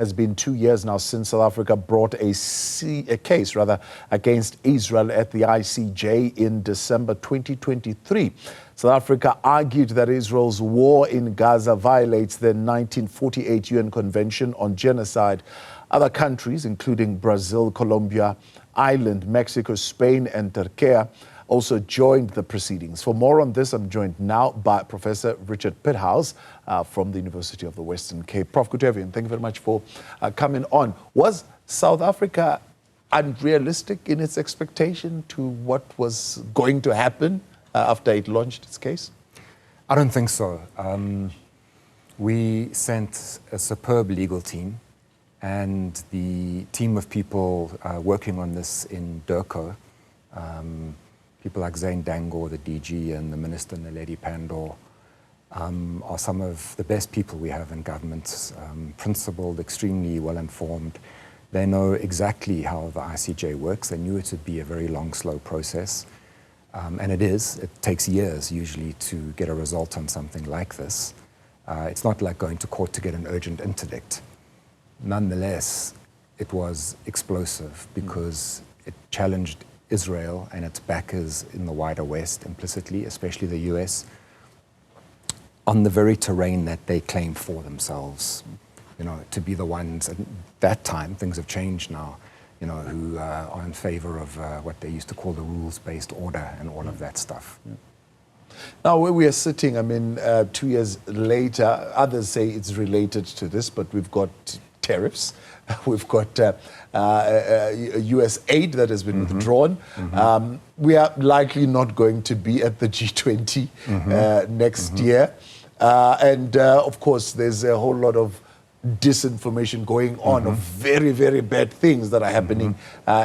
has been 2 years now since South Africa brought a case against Israel at the ICJ in December 2023. South Africa argued that Israel's war in Gaza violates the 1948 UN Convention on Genocide. Other countries, including Brazil, Colombia, Ireland, Mexico, Spain, and Turkey, also joined the proceedings. For more on this, I'm joined now by Professor Richard Pithouse from the University of the Western Cape. Prof, good to have you, and thank you very much for coming on. Was South Africa unrealistic in its expectation to what was going to happen after it launched its case? I don't think so. We sent a superb legal team, and the team of people working on this in Durko, people like Zane Dangor, the DG, and the Minister Naledi Pandor, are some of the best people we have in government, principled, extremely well-informed. They know exactly how the ICJ works. They knew it would be a very long, slow process. And it is. It takes years, usually, to get a result on something like this. It's not like going to court to get an urgent interdict. Nonetheless, it was explosive because it challenged Israel and its backers in the wider West, implicitly, especially the US, on the very terrain that they claim for themselves, to be the ones. At that time, things have changed now, who are in favor of what they used to call the rules-based order and all of that stuff. Yeah. Now, where we are sitting, 2 years later, others say it's related to this, but we've got tariffs. We've got US aid that has been withdrawn. We are likely not going to be at the G20 next year. And of course, there's a whole lot of disinformation going on of very, very bad things that are happening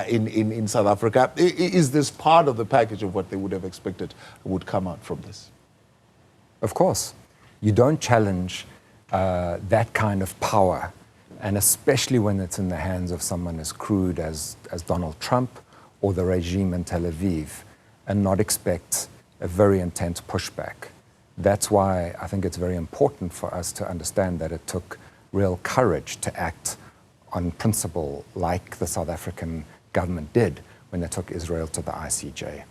in South Africa. Is this part of the package of what they would have expected would come out from this? Of course. You don't challenge that kind of power, and especially when it's in the hands of someone as crude as Donald Trump or the regime in Tel Aviv, and not expect a very intense pushback. That's why I think it's very important for us to understand that it took real courage to act on principle like the South African government did when they took Israel to the ICJ.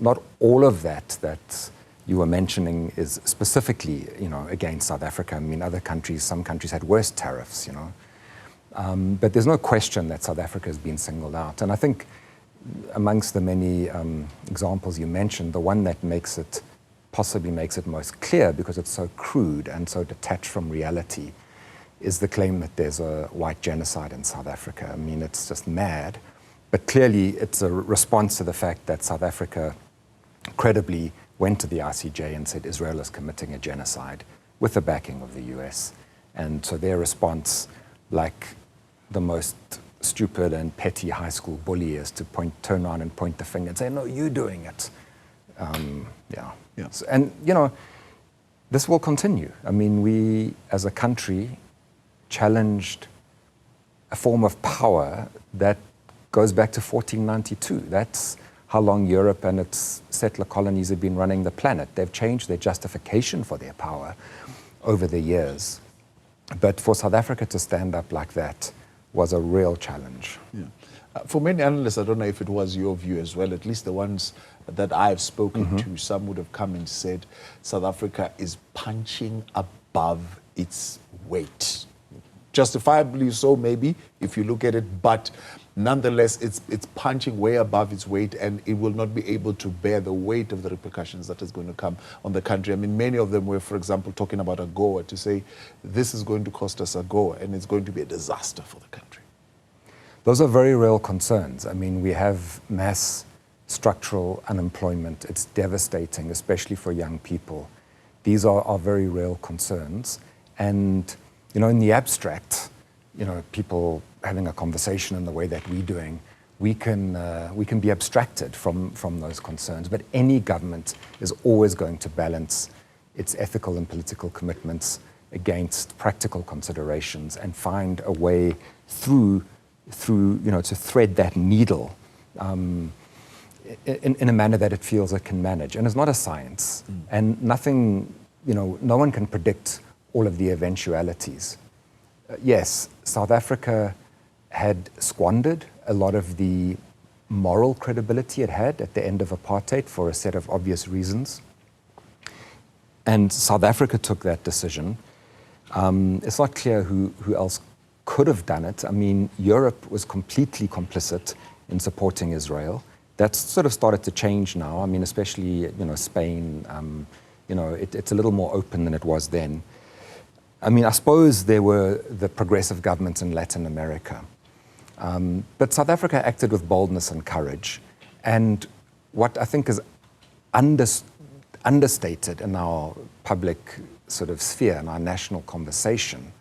Not all of that you were mentioning is specifically, against South Africa. Other countries, some countries had worse tariffs, But there's no question that South Africa has been singled out. And I think amongst the many examples you mentioned, the one that possibly makes it most clear because it's so crude and so detached from reality is the claim that there's a white genocide in South Africa. It's just mad. But clearly it's a response to the fact that South Africa credibly went to the ICJ and said Israel is committing a genocide with the backing of the US. And so their response, like the most stupid and petty high school bully, is to turn around and point the finger and say, no, you're doing it. So, and, this will continue. We, as a country, challenged a form of power that goes back to 1492. That's how long Europe and its settler colonies have been running the planet. They've changed their justification for their power over the years. But for South Africa to stand up like that was a real challenge. Yeah. For many analysts, I don't know if it was your view as well, at least the ones that I've spoken to, some would have come and said South Africa is punching above its weight. Justifiably so, maybe, if you look at it, but nonetheless, it's punching way above its weight, and it will not be able to bear the weight of the repercussions that is going to come on the country. Many of them were, for example, talking about AGOA, to say this is going to cost us AGOA, and it's going to be a disaster for the country. Those are very real concerns. We have mass structural unemployment. It's devastating, especially for young people. These are very real concerns. And, in the abstract, people having a conversation in the way that we're doing, we can be abstracted from those concerns. But any government is always going to balance its ethical and political commitments against practical considerations and find a way through to thread that needle in a manner that it feels it can manage. And it's not a science. And nothing, no one can predict all of the eventualities. yes, South Africa had squandered a lot of the moral credibility it had at the end of apartheid for a set of obvious reasons. And South Africa took that decision. It's not clear who else could have done it. I mean, Europe was completely complicit in supporting Israel. That's sort of started to change now. I mean, especially, Spain, it's a little more open than it was then. I mean, I suppose there were the progressive governments in Latin America. But South Africa acted with boldness and courage. And what I think is understated in our public sort of sphere, in our national conversation,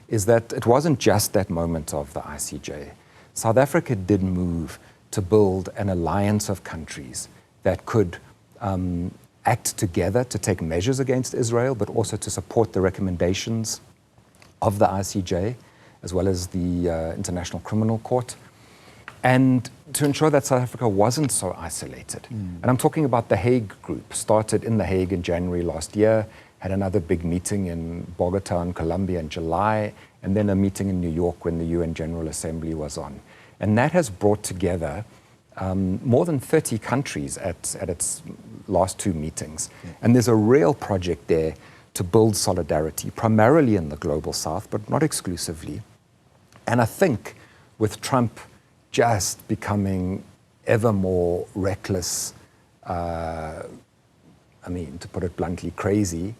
is that it wasn't just that moment of the ICJ. South Africa did move to build an alliance of countries that could act together to take measures against Israel, but also to support the recommendations of the ICJ, as well as the International Criminal Court, and to ensure that South Africa wasn't so isolated. And I'm talking about the Hague Group, started in The Hague in January last year, had another big meeting in Bogota in Colombia in July, and then a meeting in New York when the UN General Assembly was on. And that has brought together more than 30 countries at its last two meetings. And there's a real project there to build solidarity, primarily in the global south, but not exclusively. And I think with Trump just becoming ever more reckless, to put it bluntly, crazy,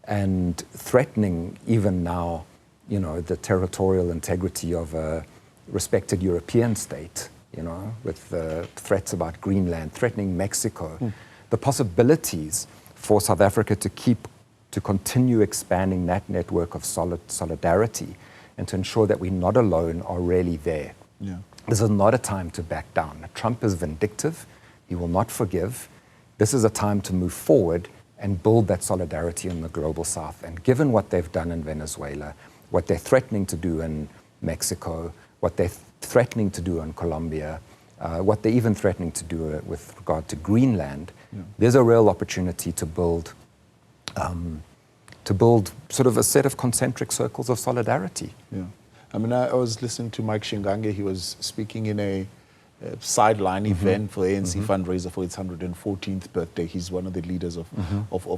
and threatening even now, the territorial integrity of a respected European state, with threats about Greenland, threatening Mexico, the possibilities for South Africa to continue expanding that network of solidarity and to ensure that we're not alone are really there. Yeah. This is not a time to back down. Trump is vindictive. He will not forgive. This is a time to move forward and build that solidarity in the global south. And given what they've done in Venezuela, what they're threatening to do in Mexico, what they're threatening to do in Colombia, what they're even threatening to do with regard to Greenland, there's a real opportunity to build sort of a set of concentric circles of solidarity. Yeah. I mean, I was listening to Mike Shingange. He was speaking in a sideline event for ANC fundraiser for its 114th birthday. He's one of the leaders of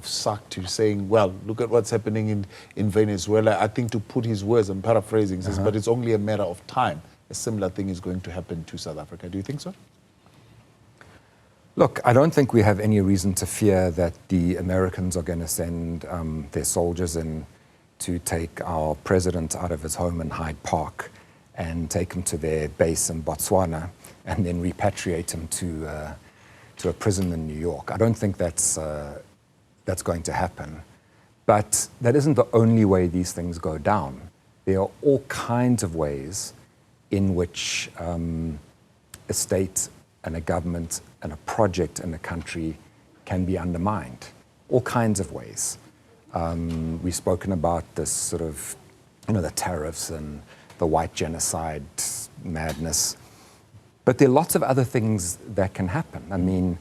SACTU, saying, well, look at what's happening in Venezuela. I think, to put his words, I'm paraphrasing, says, but it's only a matter of time. A similar thing is going to happen to South Africa. Do you think so? Look, I don't think we have any reason to fear that the Americans are going to send their soldiers in to take our president out of his home in Hyde Park and take him to their base in Botswana and then repatriate him to a prison in New York. I don't think that's going to happen. But that isn't the only way these things go down. There are all kinds of ways in which a state and a government and a project in a country can be undermined. All kinds of ways. We've spoken about this sort of, the tariffs and the white genocide madness. But there are lots of other things that can happen. I mean,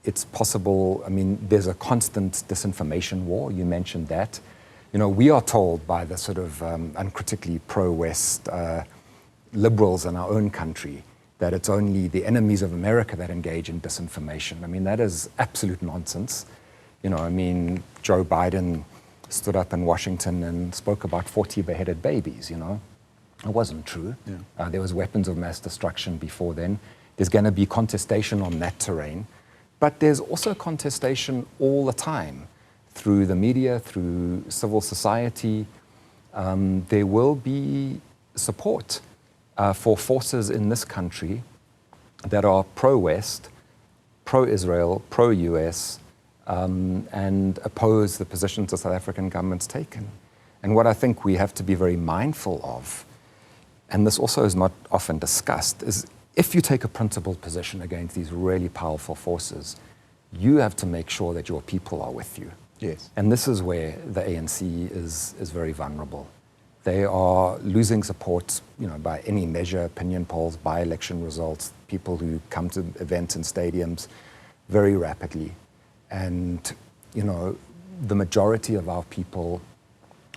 it's possible. I mean, there's a constant disinformation war. You mentioned that. We are told by the sort of uncritically pro-West liberals in our own country that it's only the enemies of America that engage in disinformation. I mean, that is absolute nonsense. Joe Biden stood up in Washington and spoke about 40 beheaded babies, It wasn't true. Yeah. There was weapons of mass destruction before then. There's going to be contestation on that terrain. But there's also contestation all the time through the media, through civil society. There will be support for forces in this country that are pro-West, pro-Israel, pro-US, and oppose the positions the South African government's taken. And what I think we have to be very mindful of, and this also is not often discussed, is if you take a principled position against these really powerful forces, you have to make sure that your people are with you. Yes. And this is where the ANC is very vulnerable. They are losing support, by any measure, opinion polls, by-election results, people who come to events and stadiums very rapidly. And, the majority of our people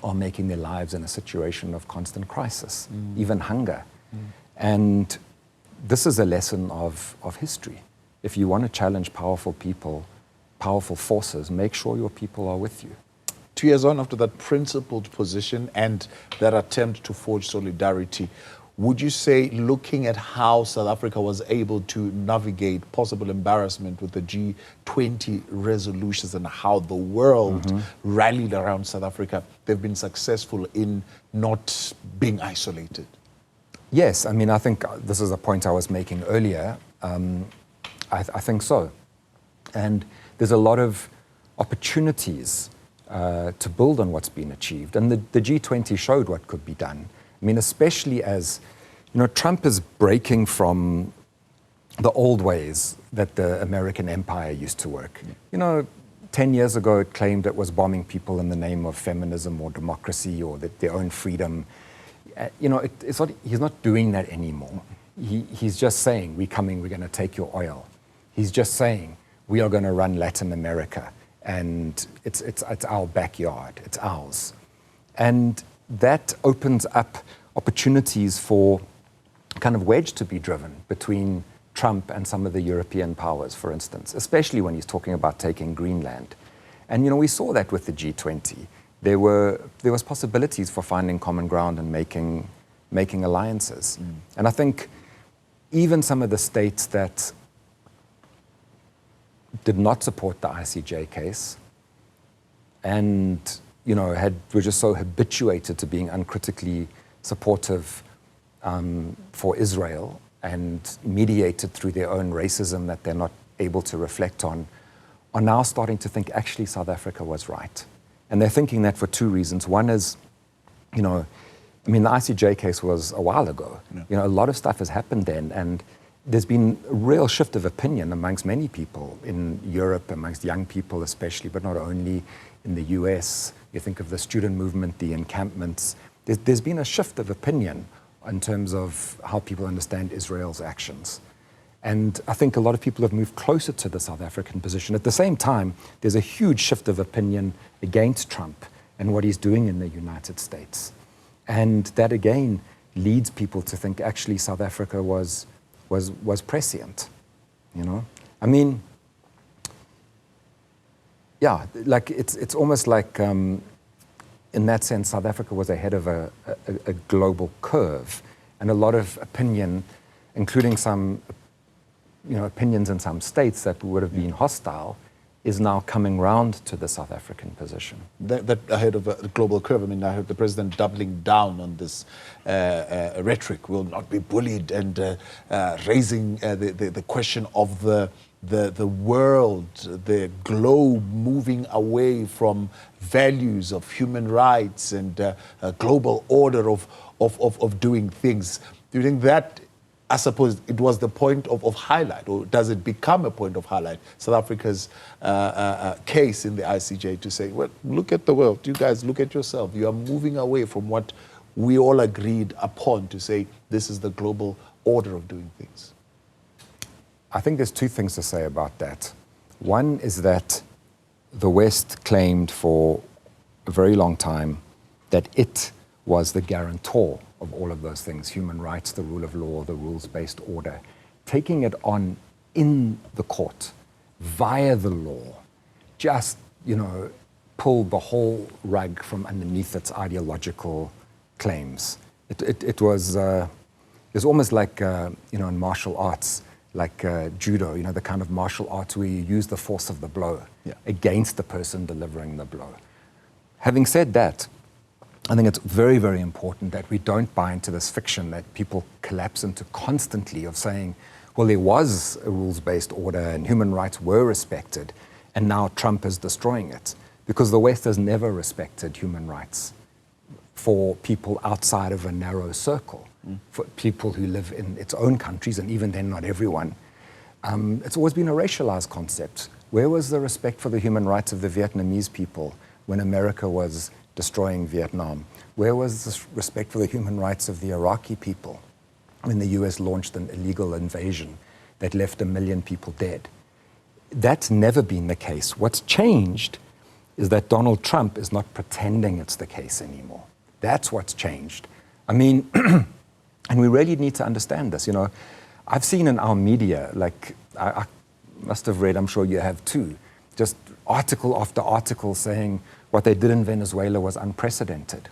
are making their lives in a situation of constant crisis, even hunger. And this is a lesson of history. If you want to challenge powerful people, powerful forces, make sure your people are with you. 2 years on after that principled position and that attempt to forge solidarity, would you say, looking at how South Africa was able to navigate possible embarrassment with the G20 resolutions and how the world rallied around South Africa, they've been successful in not being isolated? Yes, I mean, I think this is a point I was making earlier. I think so. And there's a lot of opportunities to build on what's been achieved. And the G20 showed what could be done. I mean, especially as, Trump is breaking from the old ways that the American empire used to work. 10 years ago, it claimed it was bombing people in the name of feminism or democracy or their own freedom. He's not doing that anymore. He's just saying, we're coming, we're going to take your oil. He's just saying, we are going to run Latin America, and it's our backyard, it's ours. And that opens up opportunities for kind of wedge to be driven between Trump and some of the European powers, for instance, especially when he's talking about taking Greenland. And, we saw that with the G20. There was possibilities for finding common ground and making alliances. And I think even some of the states that did not support the ICJ case and were just so habituated to being uncritically supportive for Israel and mediated through their own racism that they're not able to reflect on, are now starting to think actually South Africa was right. And they're thinking that for two reasons. One is, the ICJ case was a while ago. A lot of stuff has happened then, and there's been a real shift of opinion amongst many people in Europe, amongst young people especially, but not only in the US. You think of the student movement, the encampments. There's been a shift of opinion in terms of how people understand Israel's actions. And I think a lot of people have moved closer to the South African position. At the same time, there's a huge shift of opinion against Trump and what he's doing in the United States. And that again leads people to think actually South Africa was prescient, I mean, yeah, like it's almost like in that sense, South Africa was ahead of a global curve, and a lot of opinion, including some, opinions in some states that would have been hostile, is now coming round to the South African position. That ahead of a global curve. I mean, I heard the president doubling down on this rhetoric, will not be bullied, and raising the question of the world, the globe moving away from values of human rights and a global order of doing things. Do you think that, I suppose, it was the point of highlight, or does it become a point of highlight, South Africa's case in the ICJ, to say, well, look at the world, you guys look at yourself, you are moving away from what we all agreed upon to say this is the global order of doing things? I think there's two things to say about that. One is that the West claimed for a very long time that it was the guarantor of all of those things: human rights, the rule of law, the rules-based order. Taking it on in the court, via the law, just, pulled the whole rug from underneath its ideological claims. It was almost like, in martial arts, like judo, the kind of martial arts where you use the force of the blow against the person delivering the blow. Having said that, I think it's very, very important that we don't buy into this fiction that people collapse into constantly of saying, well, there was a rules-based order and human rights were respected, and now Trump is destroying it. Because the West has never respected human rights for people outside of a narrow circle, for people who live in its own countries, and even then not everyone. It's always been a racialized concept. Where was the respect for the human rights of the Vietnamese people when America was destroying Vietnam? Where was the respect for the human rights of the Iraqi people when the US launched an illegal invasion that left 1 million people dead? That's never been the case. What's changed is that Donald Trump is not pretending it's the case anymore. That's what's changed. I mean, and we really need to understand this. You know, I've seen in our media, like I must have read, I'm sure you have too, just article after article saying what they did in Venezuela was unprecedented.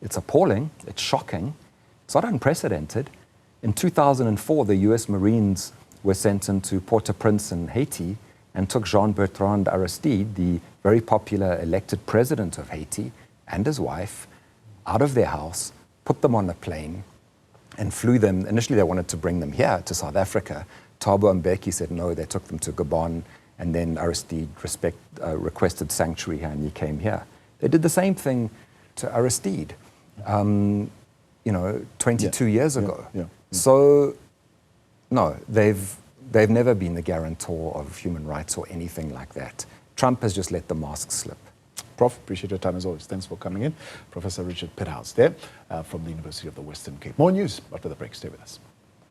It's appalling, it's shocking, it's not unprecedented. In 2004, the US Marines were sent into Port-au-Prince in Haiti and took Jean-Bertrand Aristide, the very popular elected president of Haiti, and his wife, out of their house, put them on a plane, and flew them. Initially, they wanted to bring them here to South Africa. Thabo Mbeki said no, they took them to Gabon, and then Aristide requested sanctuary here, and he came here. They did the same thing to Aristide, 22 years ago. So, no, they've never been the guarantor of human rights or anything like that. Trump has just let the mask slip. Prof, appreciate your time as always. Thanks for coming in. Professor Richard Pithouse there from the University of the Western Cape. More news after the break. Stay with us.